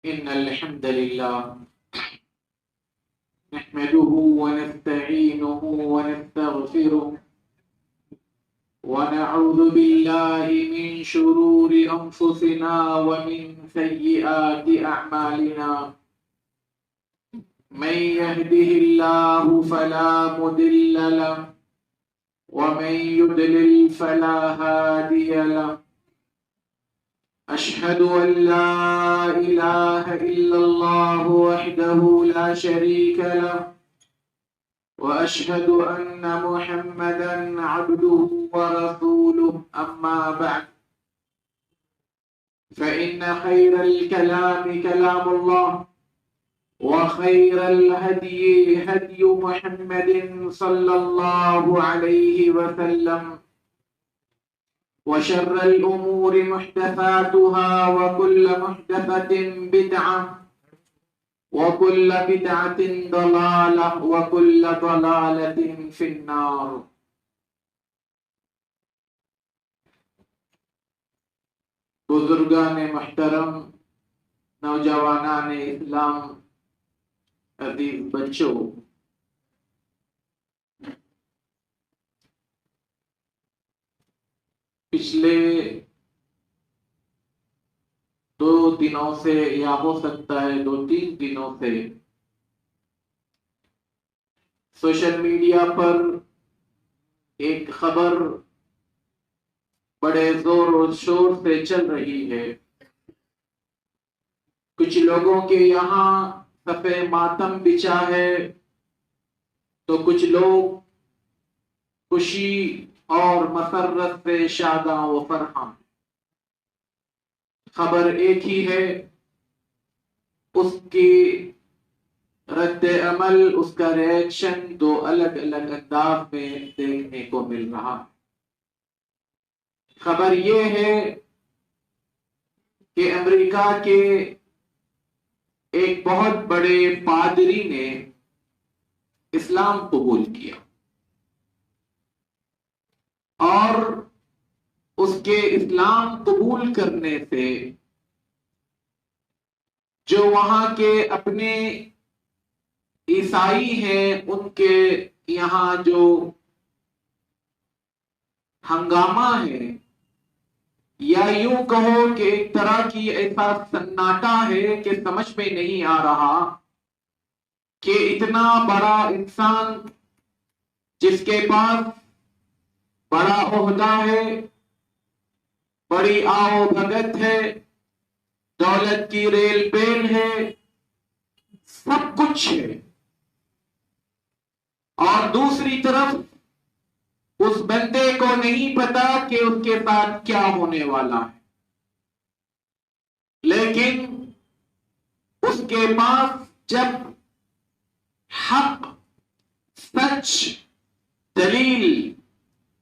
إن الحمد لله نحمده ونستعينه ونستغفره ونعوذ بالله من شرور أنفسنا ومن سيئات أعمالنا من يهده الله فلا مضل له ومن يضلل فلا هادي له أشهد أن لا إله إلا الله وحده لا شريك له وأشهد أن محمدا عبده ورسوله أما بعد فإن خير الكلام كلام الله وخير الهدي هدي محمد صلى الله عليه وسلم وشر الأمور محدثاتها وكل محدثة بدعة وكل بدعة ضلالة وكل ضلالة في النار. بزرگان محترم، نوجوانان اسلام، عزیز بچوں، پچھلے 2 دنوں سے یا ہو سکتا ہے 2-3 دنوں سے سوشل میڈیا پر ایک خبر بڑے زور و شور سے چل رہی ہے. کچھ لوگوں کے یہاں صفِ ماتم بچھا ہے تو کچھ لوگ خوشی اور مسرت سے شاداں و فرحاں. خبر ایک ہی ہے، اس کی رد عمل، اس کا ریئیکشن 2 الگ الگ انداز میں دیکھنے کو مل رہا. خبر یہ ہے کہ امریکہ کے ایک بہت بڑے پادری نے اسلام قبول کیا اور اس کے اسلام قبول کرنے سے جو وہاں کے اپنے عیسائی ہیں ان کے یہاں جو ہنگامہ ہے، یا یوں کہو کہ ایک طرح کی ایسا سناٹا ہے کہ سمجھ میں نہیں آ رہا کہ اتنا بڑا انسان جس کے پاس بڑا عہدہ ہے، بڑی آؤ بھگت ہے، دولت کی ریل پیل ہے، سب کچھ ہے، اور دوسری طرف اس بندے کو نہیں پتا کہ اس کے ساتھ کیا ہونے والا ہے، لیکن اس کے پاس جب حق، سچ، دلیل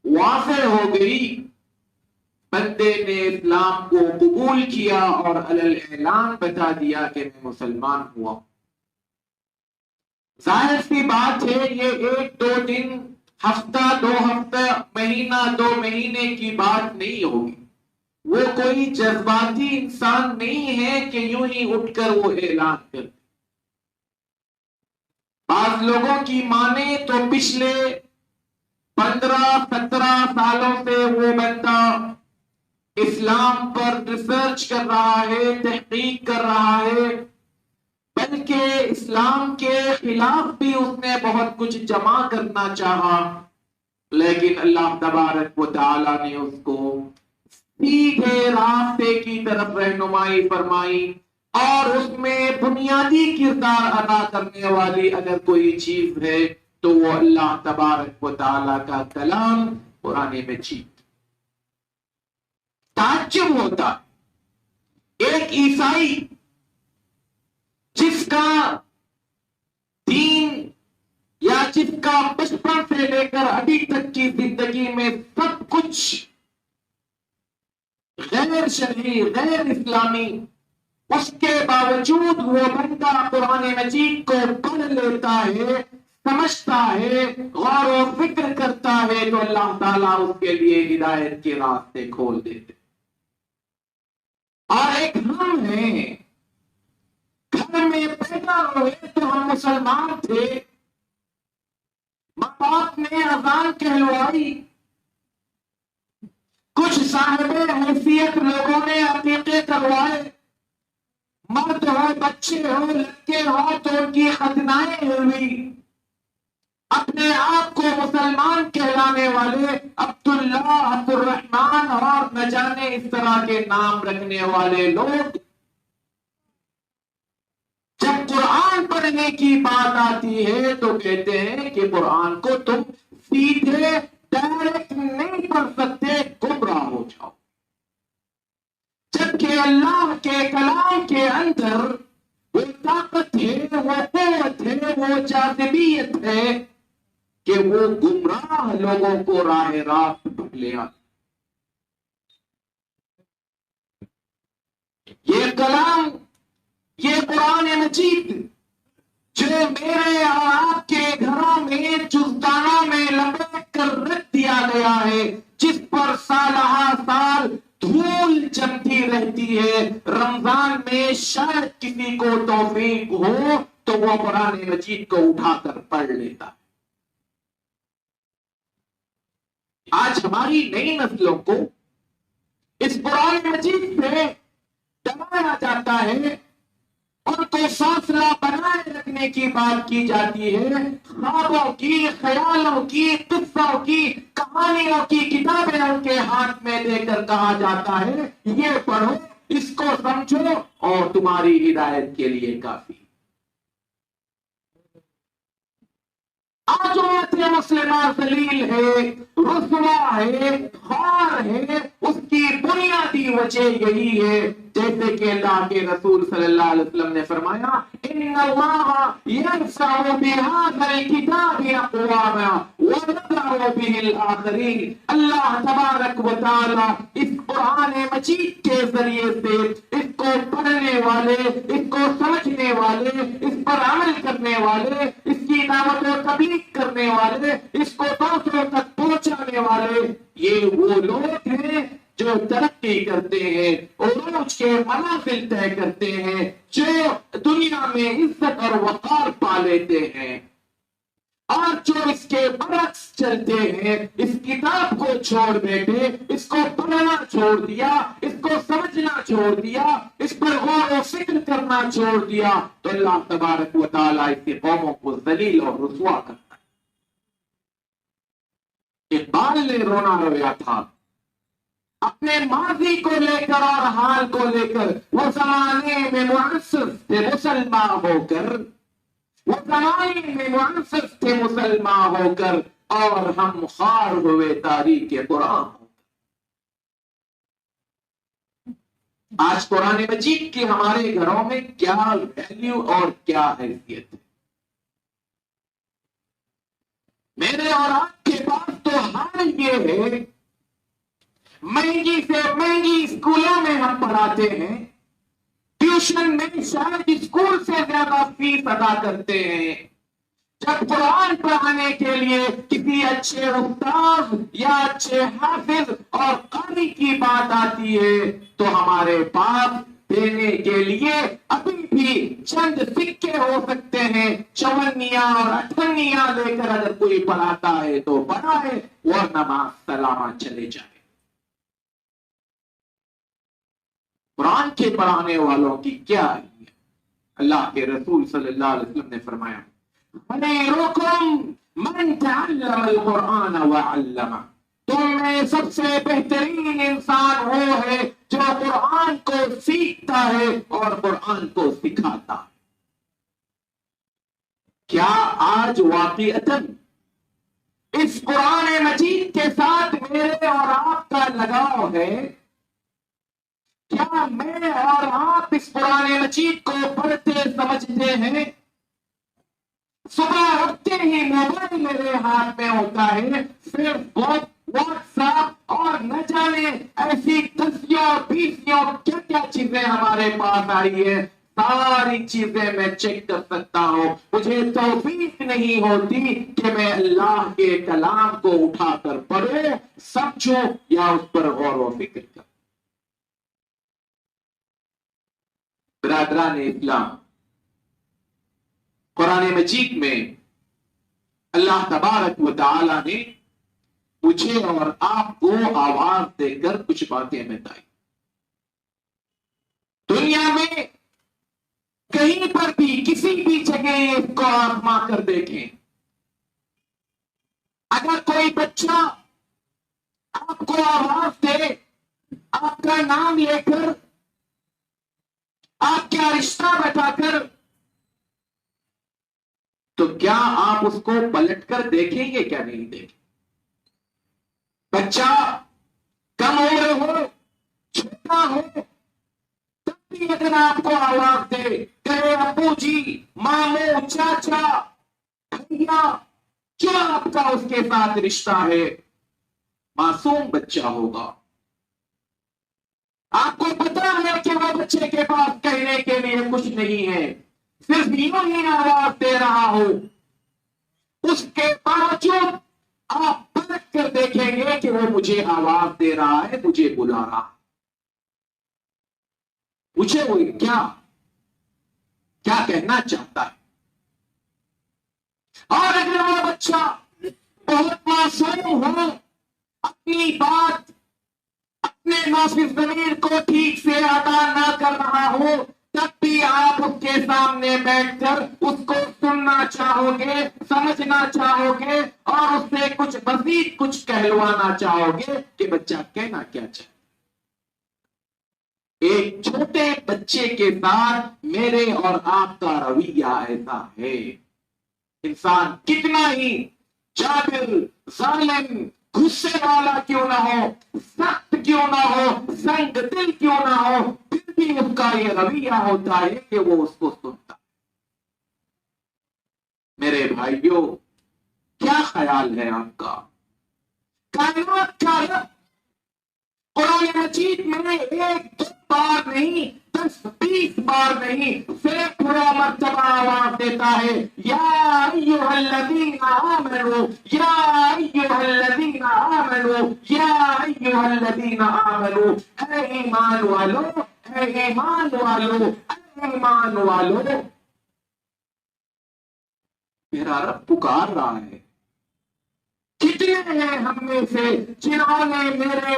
واضح ہو گئی، بندے نے اسلام کو قبول کیا اور علی اعلان بتا دیا کہ میں مسلمان ہوا. ظاہر سی بات ہے یہ 1-2 دن، ہفتہ 2 ہفتہ، مہینہ 2 مہینے کی بات نہیں ہوگی. وہ کوئی جذباتی انسان نہیں ہے کہ یوں ہی اٹھ کر وہ اعلان کرے. بعض لوگوں کی مانے تو پچھلے 15-17 سالوں سے وہ بندہ اسلام پر ریسرچ کر رہا ہے، تحقیق کر رہا ہے، بلکہ اسلام کے خلاف بھی اس نے بہت کچھ جمع کرنا چاہا، لیکن اللہ تبارک و تعالی نے اس کو سیدھے راستے کی طرف رہنمائی فرمائی. اور اس میں بنیادی کردار ادا کرنے والی اگر کوئی چیز ہے تو وہ اللہ تبارک و تعالی کا کلام قرآن مجید. تعجب ہوتا ایک عیسائی جس کا دین یا جس کا بچپن سے لے کر ابھی تک کی زندگی میں سب کچھ غیر شرعی، غیر اسلامی، اس کے باوجود وہ بندہ قرآن مجید کو پڑھ لیتا ہے، سمجھتا ہے، غور و فکر کرتا ہے، تو اللہ تعالیٰ اس کے لیے ہدایت کے راستے کھول دیتے. اور ایک ہم ہیں گھر میں پیدا ہوئے تو ہم مسلمان تھے، ماں باپ نے اذان کہلوائی، کچھ صاحب حیثیت لوگوں نے عقیقے کروائے، مرد ہو بچے ہو لڑکے ہو تو ان کی ختنائیں ہوئی، اپنے آپ کو مسلمان کہلانے والے عبداللہ، عبد الرحمان اور نہ جانے اس طرح کے نام رکھنے والے لوگ جب قرآن پڑھنے کی بات آتی ہے تو کہتے ہیں کہ قرآن کو تم سیدھے ڈائریکٹ نہیں پڑھ سکتے، گمراہ ہو جاؤ، جبکہ اللہ کے کلام کے اندر وہ طاقت ہے، وہ قوت ہے، وہ جاذبیت ہے کہ وہ گمراہ لوگوں کو راہ راست پر لے آتا۔ یہ کلام، یہ قرآن مجید جو میرے اور آپ کے گھروں میں چوستانوں میں لپیٹ کر رکھ دیا گیا ہے، جس پر سالہ سال دھول جمتی رہتی ہے، رمضان میں شاید کسی کو توفیق ہو تو وہ قرآن مجید کو اٹھا کر پڑھ لیتا ہے۔ آج ہماری نئی نسلوں کو اس قرآن مجید سے ڈرایا جاتا ہے، ان کو فاصلہ بنائے رکھنے کی بات کی جاتی ہے، خوابوں کی، خیالوں کی، قصوں کی، کہانیوں کی کتابیں ان کے ہاتھ میں دے کر کہا جاتا ہے یہ پڑھو، اس کو سمجھو اور تمہاری ہدایت کے لیے کافی۔ آج امت مسلمہ ذلیل ہے، رسوا ہے، خوار ہے، اس کی بنیادی وجہ یہی ہے، جیسے کہ اللہ کے رسول صلی اللہ علیہ وسلم نے فرمایا ان اللہ یرفع بهذا الكتاب اقواما ويضع به الاخرین، اللہ تبارک و تعالی اس قرآن مجید کے ذریعے سے اس کو پڑھنے والے، اس کو سمجھنے والے، اس پر عمل کرنے والے، اس کی دعوت و تبلیغ کرنے والے، اس کو دوسروں تک پہنچانے والے، یہ وہ لوگ ہیں جو ترقی کرتے ہیں، عروج کے منازل طے کرتے ہیں، جو دنیا میں عزت اور وقار پا لیتے ہیں، اور جو اس کے برعکس چلتے ہیں، اس کتاب کو چھوڑ بیٹھے، اس کو پڑھنا چھوڑ دیا، اس کو سمجھنا چھوڑ دیا، اس پر غور و فکر کرنا چھوڑ دیا، تو اللہ تبارک و تعالیٰ اس کی قوموں کو ذلیل اور رسوا کرتا ہے۔ اقبال نے رونا رویا تھا اپنے ماضی کو لے کر اور حال کو لے کر، وہ زمانے میں معزز تھے مسلمان ہو کر، وہ زمانے میں معزز تھے مسلمان ہو کر، اور ہم خوار ہوئے تاریخ قرآن۔ آج قرآن مجید کی ہمارے گھروں میں کیا ویلیو اور کیا حیثیت ہے؟ میرے اور آپ کے پاس تو حال یہ ہے، مہنگی سے مہنگی اسکولوں میں ہم پڑھاتے ہیں، ٹیوشن میں شاید اسکول سے زیادہ فیس ادا کرتے ہیں، جب قرآن پڑھانے کے لیے کسی اچھے استاذ یا اچھے حافظ اور قاری کی بات آتی ہے تو ہمارے پاس دینے کے لیے ابھی بھی چند سکے ہو سکتے ہیں، چونیاں اور اٹھنیاں لے کر اگر کوئی پڑھاتا ہے تو پڑھائے، ورنہ مع السلامہ چلے جائے۔ قرآن کے پڑھانے والوں کی کیا ہے؟ اللہ کے رسول صلی اللہ علیہ وسلم نے فرمایا خیرکم من تعلم القرآن وعلمہ، تم میں سب سے بہترین انسان وہ ہے جو قرآن کو سیکھتا ہے اور قرآن کو سکھاتا ہے۔ کیا آج واقعتاً اس قرآن مجید کے ساتھ میرے اور آپ کا لگاؤ ہے؟ کیا میں اور آپ اس قرآن مجید کو پڑھتے سمجھتے ہیں؟ صبح اٹھتے ہی موبائل میرے ہاتھ میں ہوتا ہے، صرف واٹس ایپ اور نہ جانے ایسی 10 اور 20 کیا چیزیں ہمارے پاس آئی ہے، ساری چیزیں میں چیک کر سکتا ہوں، مجھے توفیق نہیں ہوتی کہ میں اللہ کے کلام کو اٹھا کر پڑھوں، سمجھوں یا اس پر غور و فکر کروں۔ برادران اسلام، قرآن مجید میں اللہ تبارک و تعالی نے مجھے اور آپ کو آواز دے کر کچھ باتیں بتائی. دنیا میں کہیں پر بھی کسی بھی جگہ اس کو آزما کر دیکھیں. اگر کوئی بچہ آپ کو آواز دے آپ کا نام لے کر آپ کا رشتہ بتا کر, تو کیا آپ اس کو پلٹ کر دیکھیں گے؟ کیا نہیں دیکھیں؟ بچہ کم عمر ہو چھوٹا ہو تب بھی اگر آپ کو آواز دے کہے ابو جی ماموں چاچا بھیا, کیا آپ کا اس کے ساتھ رشتہ ہے؟ معصوم بچہ ہوگا. آپ کو پتا ہے کہ وہ بچے کے پاس کہنے کے لیے کچھ نہیں ہے, صرف یوں ہی آواز دے رہا ہو. اس کے باوجود آپ پلٹ کر دیکھیں گے کہ وہ مجھے آواز دے رہا ہے, مجھے بلا رہا ہے. مجھے وہ کیا کہنا چاہتا ہے. اور اگر وہ بچہ بہت معصوم ہو, اپنی بات اپنے ناصف ضمیر کو ٹھیک سے ادا نہ کر رہا ہو, تب بھی آپ اس کے سامنے بیٹھ کر اس کو سننا چاہو گے, سمجھنا چاہو گے اور اس سے کچھ مزید کچھ کہلوانا چاہو گے کہ بچہ کہنا کیا چاہے. ایک چھوٹے بچے کے ساتھ میرے اور آپ کا رویہ ایسا ہے. انسان کتنا ہی جابر, ظالم, غصے والا کیوں نہ ہو, سخت کیوں نہ ہو, سنگ دل کیوں نہ ہو, پھر بھی اس کا یہ رویہ ہوتا ہے کہ وہ اس کو سنتا. میرے بھائیوں, کیا خیال ہے آپ کا؟ کائنات کا رب قرآن مجید میں ایک دو بار نہیں 10-20 بار نہیں سینکڑوں مرتبہ آواز دیتا ہے, یا ایھا الذین آمنوا, یا ایھا الذین آمنوا, یا ایھا الذین آمنوا. اے ایمان والو, اے ایمان والو, اے ایمان والو. میرا رب پکار رہا ہے. کتنے ہیں ہم میں سے جنہوں نے میرے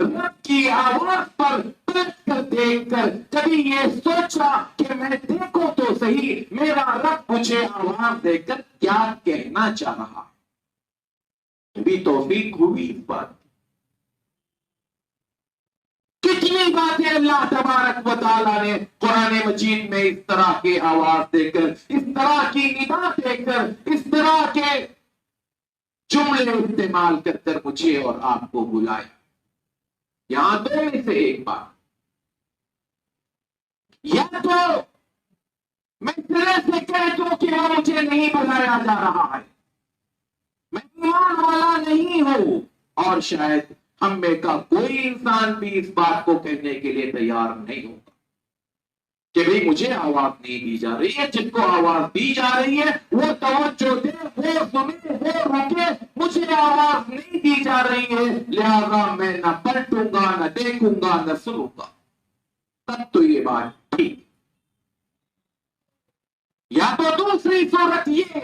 رب کی آواز پر پلٹ کر دیکھ کر کبھی یہ سوچا کہ میں دیکھوں تو صحیح میرا رب مجھے آواز دے کر کیا کہنا چاہ رہا ہے. کبھی توفیق ہوئی اس بات. کتنی باتیں اللہ تبارک و تعالیٰ نے قرآن مجید میں اس طرح کی آواز دے کر, اس طرح کی ندا دے کر, اس طرح کے جملے استعمال کر کر مجھے اور آپ کو بلایا. یہاں دو میں سے ایک بات, یا تو میں سرے سے کہہ دوں کہ وہ مجھے نہیں بلایا جا رہا ہے, میں ایمان والا نہیں ہوں, اور شاید ہم میں کا کوئی انسان بھی اس بات کو کہنے کے لیے تیار نہیں ہوگا کہ بھئی مجھے آواز نہیں دی جا رہی ہے. جن کو آواز دی جا رہی ہے وہ توجہ دے, وہ سنے, وہ رکے. مجھے آواز نہیں دی جا رہی ہے, لہذا میں نہ پلٹوں گا, نہ دیکھوں گا, نہ سنوں گا. تب تو یہ بات ٹھیک. یا تو دوسری صورت یہ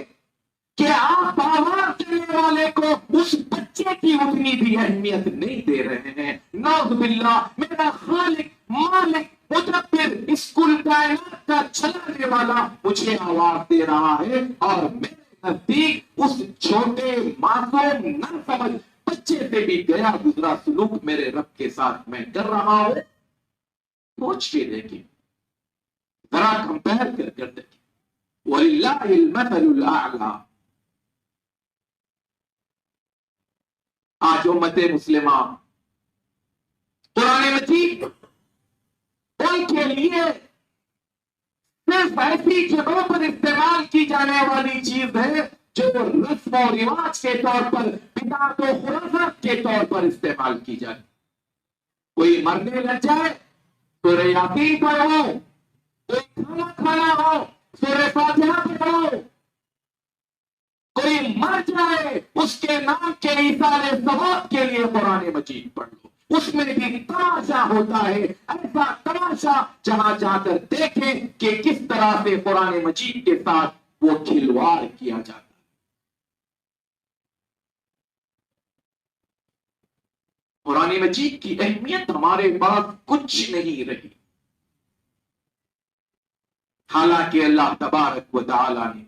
کہ آپ آواز دینے والے کو اس بچے کی اتنی بھی اہمیت نہیں دے رہے ہیں. نعوذ باللہ, میرا خالق, مالک, مدبر, اسکول کائنات کا چلانے والا مجھے آواز دے رہا ہے, اور میرے نزدیک اس چھوٹے معصوم نہ سمجھ بچے سے بھی گیا گزرا سلوک میرے رب کے ساتھ میں کر رہا ہوں. سوچ کے دیکھیں, ذرا کمپیئر کر دیکھیں. وَلِلَّهِ الْمَثَلُ الْأَعْلَى. آج امت مسلمہ قرآن مجید ان کے لیے صرف ایسی جگہوں پر استعمال کی جانے والی چیز ہے جو رسم و رواج کے طور پر, بدعت و خرافات کے طور پر استعمال کی جائے. کوئی مرنے لگ جائے سورہ یاسین پڑھو, کوئی کھانا کھانا ہو سورہ فاتحہ پڑھو, کوئی مر جائے اس کے نام کے ایثار ثواب کے لیے قرآن مجید پڑھ لو. اس میں بھی تماشا ہوتا ہے, ایسا تماشا جہاں جا کر دیکھیں کہ کس طرح سے قرآن مجید کے ساتھ وہ کھلواڑ کیا جاتا ہے۔ قرآن مجید کی اہمیت ہمارے پاس کچھ نہیں رہی، حالانکہ اللہ تبارک و تعالی نے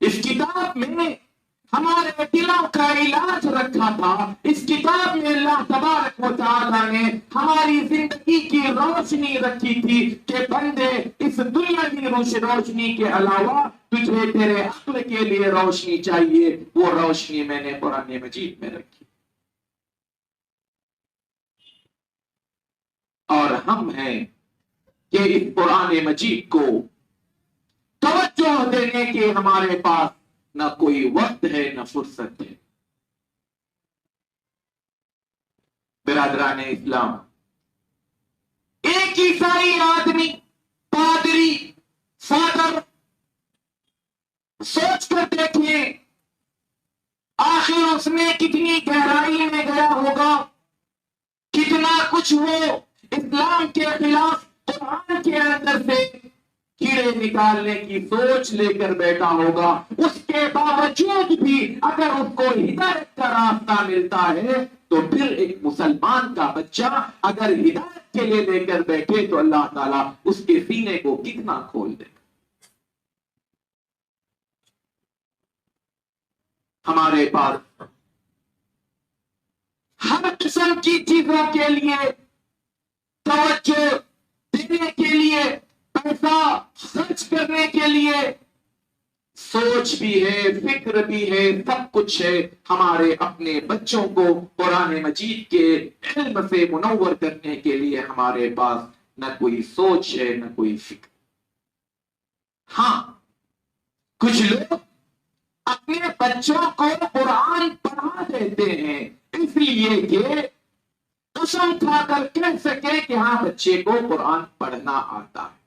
اس کتاب میں ہمارے دلوں کا علاج رکھا تھا۔ اس کتاب میں اللہ تبارک و تعالی نے ہماری زندگی کی روشنی رکھی تھی کہ بندے اس دنیا کی روشنی کے علاوہ تجھے تیرے عقل کے لیے روشنی چاہیے، وہ روشنی میں نے قرآن مجید میں رکھی۔ اور ہم ہیں کہ اس قرآن مجید کو توجہ دینے کے ہمارے پاس نہ کوئی وقت ہے نہ فرصت ہے۔ برادران اسلام، ایک عیسائی آدمی، پادری، فادر، سوچ کر دیکھیں آخر اس میں کتنی گہرائی میں گیا ہوگا، کتنا کچھ وہ اسلام کے خلاف قرآن کے اندر سے کیڑے نکالنے کی سوچ لے کر بیٹھا ہوگا۔ اس کے باوجود بھی اگر اس کو ہدایت کا راستہ ملتا ہے تو پھر ایک مسلمان کا بچہ اگر ہدایت کے لیے لے کر بیٹھے تو اللہ تعالیٰ اس کے سینے کو کتنا کھول دے۔ ہمارے پاس ہر قسم کی چیزوں کے لیے توجہ دینے کے لیے، پیسہ خرچ کرنے کے لیے سوچ بھی ہے، فکر بھی ہے، سب کچھ ہے۔ ہمارے اپنے بچوں کو قرآن مجید کے علم سے منور کرنے کے لیے ہمارے پاس نہ کوئی سوچ ہے نہ کوئی فکر۔ ہاں، کچھ لوگ اپنے بچوں کو قرآن پڑھا دیتے ہیں اس لیے کہ قسم کھا کر کہہ سکے کہ ہاں بچے کو قرآن پڑھنا آتا ہے،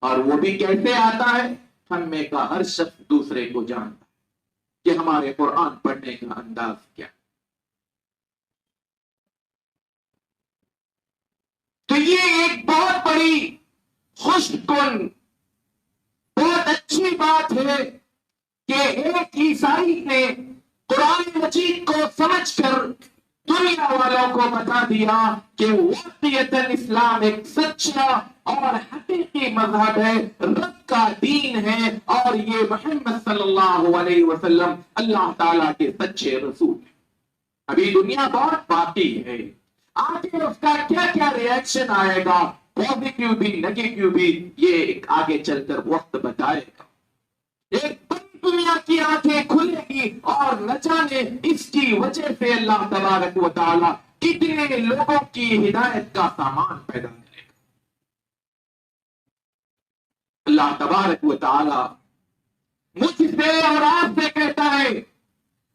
اور وہ بھی کیسے آتا ہے؟ ہم میں کا ہر شخص دوسرے کو جانتا ہے کہ ہمارے قرآن پڑھنے کا انداز کیا۔ تو یہ ایک بہت بڑی خوش کن، بہت اچھی بات ہے کہ ایک عیسائی نے قرآن مجید کو سمجھ کر دنیا والوں کو بتا دیا کہ واقعتاً اسلام ایک سچا اور حقیقی مذہب ہے، رب کا دین ہے، اور یہ محمد صلی اللہ علیہ وسلم اللہ تعالیٰ کے سچے رسول ہیں۔ ابھی دنیا بہت باقی ہے، آگے اس کا کیا کیا ری ایکشن آئے گا، پازیٹیو بھی نیگیٹیو بھی، یہ آگے چل کر وقت بتائے گا۔ ایک بڑی دنیا کی آنکھیں کھلے گی اور نہ جانے اس کی وجہ سے اللہ تبارک و تعالی کتنے لوگوں کی ہدایت کا سامان پیدا کرے گا۔ اللہ تبارک و تعالی مجھ سے اور آپ سے کہتا ہے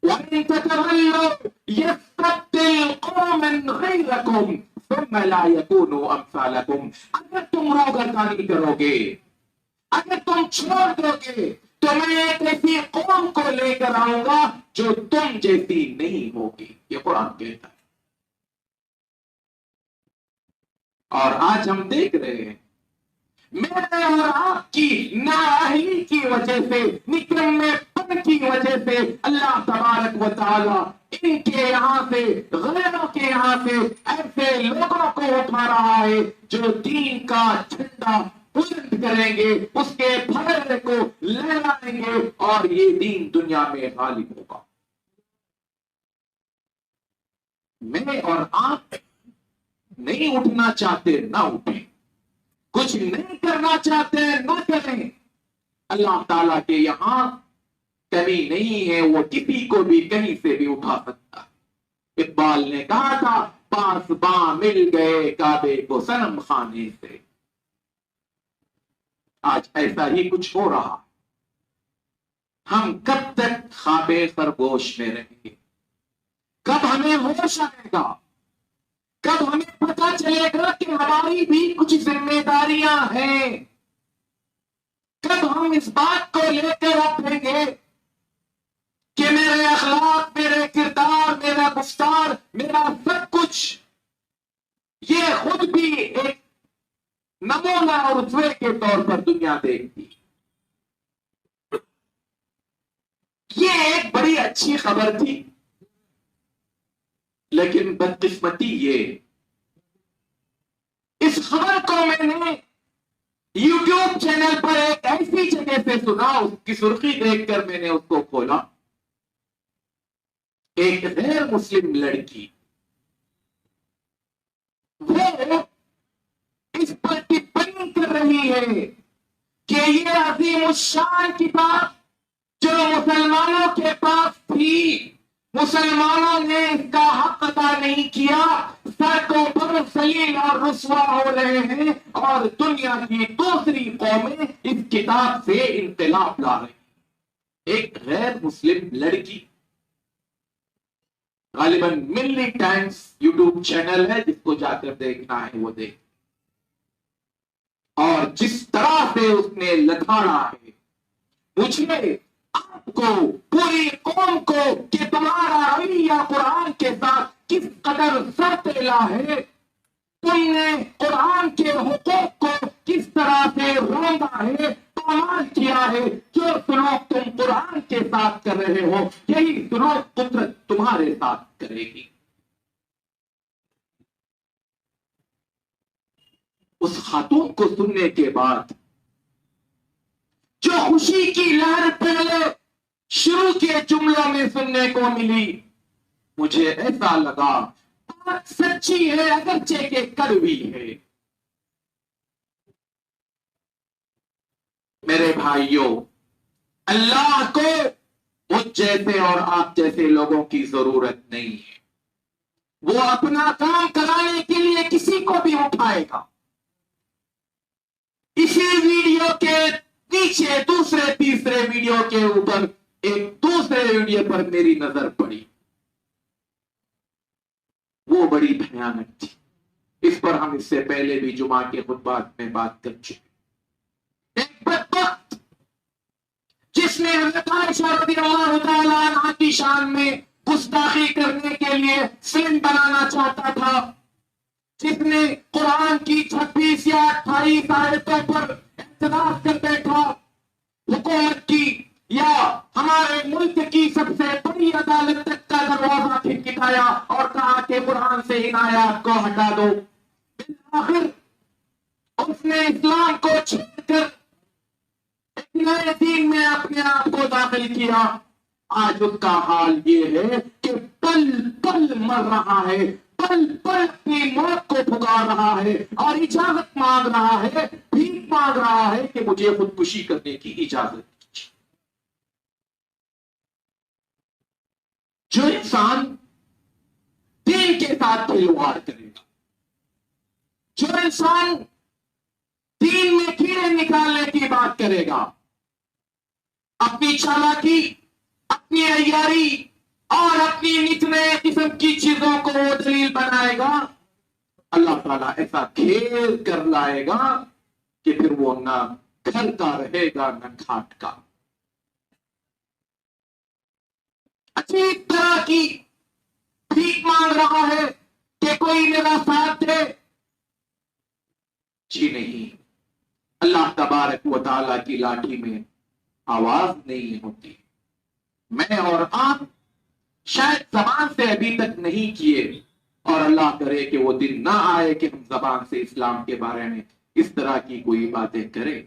وَإِن تَتَوَلَّوْا يَسْتَبْدِلْ قَوْمًا غَيْرَكُمْ ثُمَّ لَا يَكُونُوا أَمْثَالَكُمْ۔ اگر تم روگردانی کرو گے، اگر تم چھوڑ دو گے تو میں ایک ایسی قوم کو لے کر آؤں گا جو تم جیسی نہیں ہوگی، یہ قرآن کہتا ہے۔ اور آج ہم دیکھ رہے ہیں میرے اور آپ کی نااہلی کی وجہ سے، نکمے پن کی وجہ سے اللہ تبارک و تعالی ان کے یہاں سے، غیروں کے یہاں سے ایسے لوگوں کو اٹھا رہا ہے جو دین کا جھنڈا بلند کریں گے، اس کے پھیلے کو لہرائیں گے اور یہ دین دنیا میں غالب ہوگا۔ میں اور آپ نہیں اٹھنا چاہتے نہ اٹھیں، کچھ نہیں کرنا چاہتے نہ کریں۔ اللہ تعالیٰ کے یہاں کمی نہیں ہے، وہ کسی کو بھی کہیں سے بھی اٹھا سکتا ہے۔ اقبال نے کہا تھا پاس باں مل گئے کعبے کو صنم خانے سے۔ آج ایسا ہی کچھ ہو رہا۔ ہم کب تک خواب خرگوش میں رہیں گے؟ کب ہمیں ہوش آئے گا؟ کب ہمیں پتا چلے گا کہ ہماری بھی کچھ ذمہ داریاں ہیں؟ کب ہم اس بات کو لے کر اٹھیں گے کہ میرے اخلاق، میرے کردار، میرا گفتار، میرا سب کچھ یہ خود بھی ایک نمونہ اور اسوے کے طور پر دنیا دیکھتی؟ یہ ایک بڑی اچھی خبر تھی، لیکن بدقسمتی یہ، اس خبر کو میں نے یوٹیوب چینل پر ایک ایسی جگہ سے سنا، اس کی سرخی دیکھ کر میں نے اس کو کھولا. ایک غیر مسلم لڑکی وہ اس پر ٹپنی کر رہی ہے کہ یہ عظیم الشان کتاب جو مسلمانوں کے پاس تھی، مسلمانوں نے اس کا حق ادا نہیں کیا، سڑکوں پر ذلیل اور رسوا ہو رہے ہیں، اور دنیا کی دوسری قومیں اس کتاب سے انقلاب لا رہی ہیں. ایک غیر مسلم لڑکی، غالباً ملی ٹائمز یوٹیوب چینل ہے، جس کو جا کر دیکھنا ہے وہ دیکھ. اور جس طرح سے اس نے لتاڑا ہے مجھے، آپ کو، پوری قوم کو، کہ تمہارا رویہ قرآن کے ساتھ کس قدر سرتیلا ہے، تم نے قرآن کے حقوق کو کس طرح سے روندا ہے، پامال کیا ہے. جو سلوک تم قرآن کے ساتھ کر رہے ہو، یہی سلوک قدرت تمہارے ساتھ کرے گی. اس خاتون کو سننے کے بعد جو خوشی کی لہر پہلے شروع کے جملوں میں سننے کو ملی، مجھے ایسا لگا بات سچی ہے اگرچہ کہ کڑوی ہے. میرے بھائیوں، اللہ کو مجھ جیسے اور آپ جیسے لوگوں کی ضرورت نہیں ہے. وہ اپنا کام کرانے کے لیے کسی کو بھی اٹھائے گا. اسی ویڈیو کے پیچھے دوسرے تیسرے ویڈیو کے اوپر ایک دوسرے ویڈیو پر میری نظر پڑی، وہ بڑی بھیانک تھی. اس پر ہم اس سے پہلے بھی جمعہ کے خطبات میں بات کر چکے. ایک بدبخت جس نے حضرت عائشہ رضی اللہ تعالیٰ عنہا کی شان میں گستاخی کرنے کے لیے فلم بنانا چاہتا تھا، جس نے قرآن کی 26 یا 28 آیتوں پر اعتراض کر بیٹھا، حکومت کی یا ہمارے ملک کی سب سے بڑی عدالت تک کا دروازہ کھٹکھٹایا اور کہا کہ قرآن سے ان آیات کو ہٹا دو. آخر اس نے اسلام کو چھوڑ کر ایک نئے دین میں اپنے آپ کو داخل کیا. آج اس کا حال یہ ہے کہ پل پل مر رہا ہے، پل پل اپنی موت کو پکار رہا ہے اور اجازت مانگ رہا ہے، بھیک مانگ رہا ہے کہ مجھے خودکشی کرنے کی اجازت دیجیے. جو انسان دین کے ساتھ کھلواڑ کرے گا، جو انسان دین میں کیڑے نکالنے کی بات کرے گا، اپنی چالاکی، اپنی عیاری اور اپنی نت نئے قسم کی چیزوں کو وہ دلیل بنائے گا، اللہ تعالیٰ ایسا کھیل کر لائے گا کہ پھر وہ نہ گھر کا رہے گا نہ گھاٹ کا. عجیب طرح کی بھیک مانگ رہا ہے کہ کوئی میرا ساتھ دے. جی نہیں، اللہ تبارک و تعالیٰ کی لاٹھی میں آواز نہیں ہوتی. میں اور آپ شاید زبان سے ابھی تک نہیں کیے، اور اللہ کرے کہ وہ دن نہ آئے کہ ہم زبان سے اسلام کے بارے میں اس طرح کی کوئی باتیں کریں،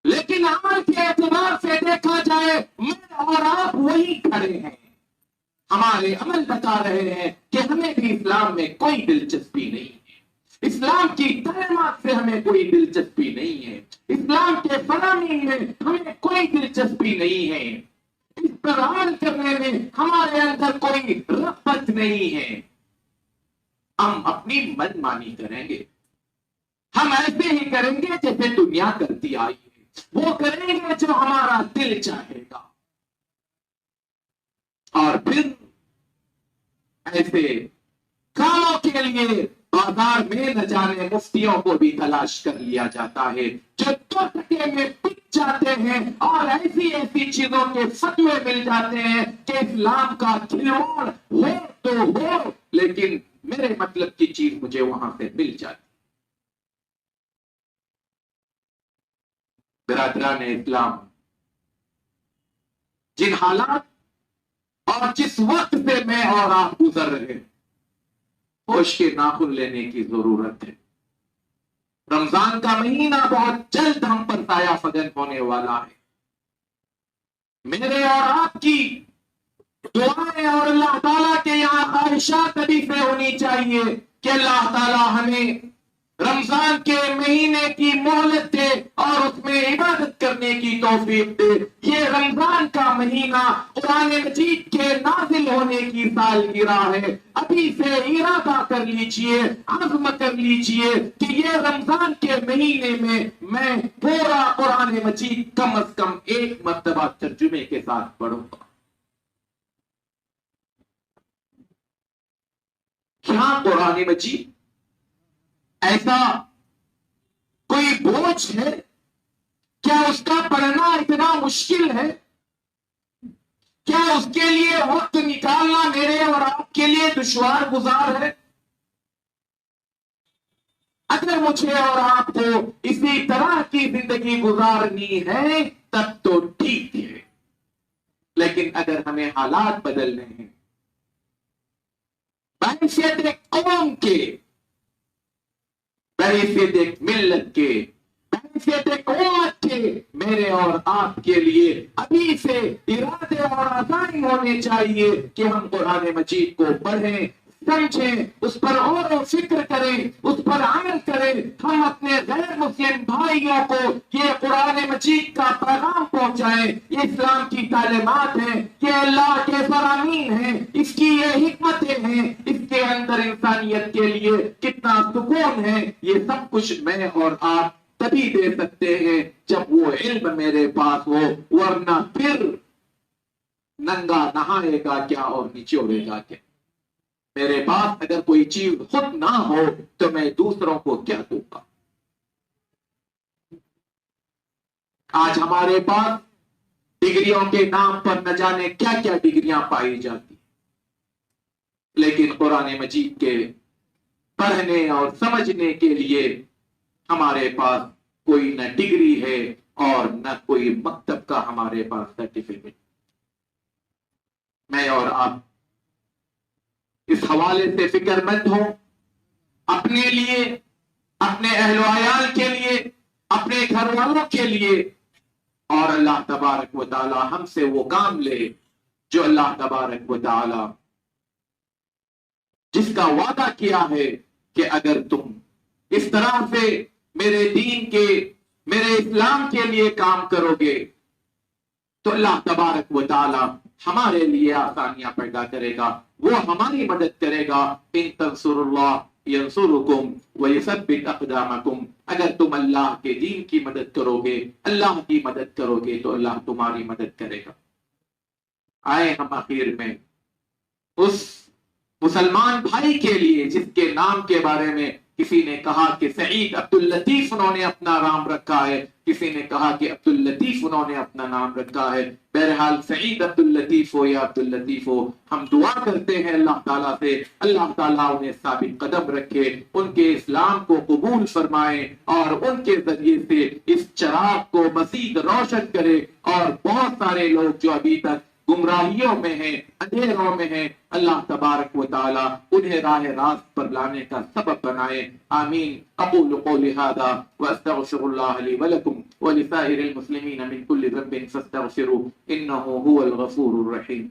لیکن عمل کے اعتبار سے دیکھا جائے میں اور آپ وہی کھڑے ہیں. ہمارے عمل بتا رہے ہیں کہ ہمیں بھی اسلام میں کوئی دلچسپی نہیں ہے، اسلام کی تعلیمات سے ہمیں کوئی دلچسپی نہیں ہے، اسلام کے فرامین میں ہمیں کوئی دلچسپی نہیں ہے، اس پر عمل کرنے میں ہمارے اندر کوئی رغبت نہیں ہے. ہم اپنی من مانی کریں گے، ہم ایسے ہی کریں گے جیسے دنیا کرتی آئی ہے، وہ کریں گے جو ہمارا دل چاہے گا. اور پھر ایسے کاموں کے لیے بازار میں نہ جانے مفتیوں کو بھی تلاش کر لیا جاتا ہے جو دو ٹکے میں بک جاتے ہیں اور ایسی ایسی چیزوں کے فتوے مل جاتے ہیں کہ اسلام کا کھلواڑ ہو تو ہو، لیکن میرے مطلب کی چیز مجھے وہاں سے مل جاتی. برادران اسلام، جن حالات اور جس وقت سے میں اور آپ گزر رہے ہیں، ہوش کے ناخن لینے کی ضرورت ہے۔ رمضان کا مہینہ بہت جلد ہم پر سایہ فگن ہونے والا ہے۔ میرے اور آپ کی دعائیں اور اللہ تعالیٰ کے یہاں خواہشات ابھی سے ہونی چاہیے کہ اللہ تعالیٰ ہمیں رمضان کے مہینے کی مہلت دے اور اس میں عبادت کرنے کی توفیق دے۔ یہ رمضان کا مہینہ قرآن مجید کے نازل ہونے کی سالگرہ ہے۔ ابھی سے ارادہ کر لیجئے، عزم کر لیجئے کہ یہ رمضان کے مہینے میں پورا قرآن مجید کم از کم ایک مرتبہ ترجمے کے ساتھ پڑھوں گا۔ کیا قرآن مجید ایسا کوئی بوجھ ہے؟ کیا اس کا پڑھنا اتنا مشکل ہے؟ کیا اس کے لیے وقت نکالنا میرے اور آپ کے لیے دشوار گزار ہے؟ اگر مجھے اور آپ کو اسی طرح کی زندگی گزارنی ہے تب تو ٹھیک ہے، لیکن اگر ہمیں حالات بدلنے ہیں، بحیثیت ایک قوم کے، بحیثیت ایک ملت کے، بحیثیت ایک امت کے، میرے اور آپ کے لیے ابھی سے ارادے اور عزائم ہونے چاہیے کہ ہم قرآن مجید کو پڑھیں، سمجھیں، اس پر غور و فکر کریں، اس پر عمل کریں۔ ہم اپنے غیر مسلم بھائیوں کو یہ قرآن مجید کا پیغام پہنچائیں۔ یہ اسلام کی تعلیمات ہیں، یہ اللہ کے فرامین ہیں، اس کی یہ حکمتیں ہیں، اس کے اندر انسانیت کے لیے کتنا سکون ہے، یہ سب کچھ میں اور آپ تبھی دے سکتے ہیں جب وہ علم میرے پاس ہو، ورنہ پھر ننگا نہائے گا کیا اور نچوڑے گا کیا؟ میرے پاس اگر کوئی چیز خود نہ ہو تو میں دوسروں کو کیا دوں گا؟ آج ہمارے پاس ڈگریوں کے نام پر نہ جانے کیا کیا ڈگریاں پائی جاتی، لیکن قرآن مجید کے پڑھنے اور سمجھنے کے لیے ہمارے پاس کوئی نہ ڈگری ہے اور نہ کوئی مکتب کا ہمارے پاس سرٹیفکیٹ۔ میں اور آپ اس حوالے سے فکر مند ہوں، اپنے لیے، اپنے اہل و عیال کے لیے، اپنے گھر والوں کے لیے، اور اللہ تبارک و تعالی ہم سے وہ کام لے جو اللہ تبارک و تعالی جس کا وعدہ کیا ہے کہ اگر تم اس طرح سے میرے دین کے، میرے اسلام کے لیے کام کرو گے تو اللہ تبارک و تعالی ہمارے لیے آسانیاں پیدا کرے گا، وہ ہماری مدد کرے گا۔ ان تنصروا اللہ ینصرکم ویثبت اقدامکم، اگر تم اللہ کے دین کی مدد کرو گے، اللہ کی مدد کرو گے تو اللہ تمہاری مدد کرے گا۔ آئے ہم آخر میں اس مسلمان بھائی کے لیے جس کے نام کے بارے میں کسی نے کہا کہ سعید عبداللطیف انہوں نے اپنا نام رکھا ہے، کسی نے کہا کہ عبداللطیف انہوں نے اپنا نام رکھا ہے، بہرحال سعید عبداللطیف ہو یا عبداللطیف ہو، ہم دعا کرتے ہیں اللہ تعالیٰ سے اللہ تعالیٰ انہیں ثابت قدم رکھے، ان کے اسلام کو قبول فرمائے اور ان کے ذریعے سے اس چراغ کو مزید روشن کرے، اور بہت سارے لوگ جو ابھی تک گمراہیوں میں ہیں، اندھیروں میں ہیں، اللہ تبارک و تعالی انہیں راہ راست پر لانے کا سبب بنائے۔ آمین۔ اقول قولی ھذا واستغفر اللہ لی ولکم ولسائر المسلمین من کل ذنب فاستغفروه انه هو الغفور الرحیم۔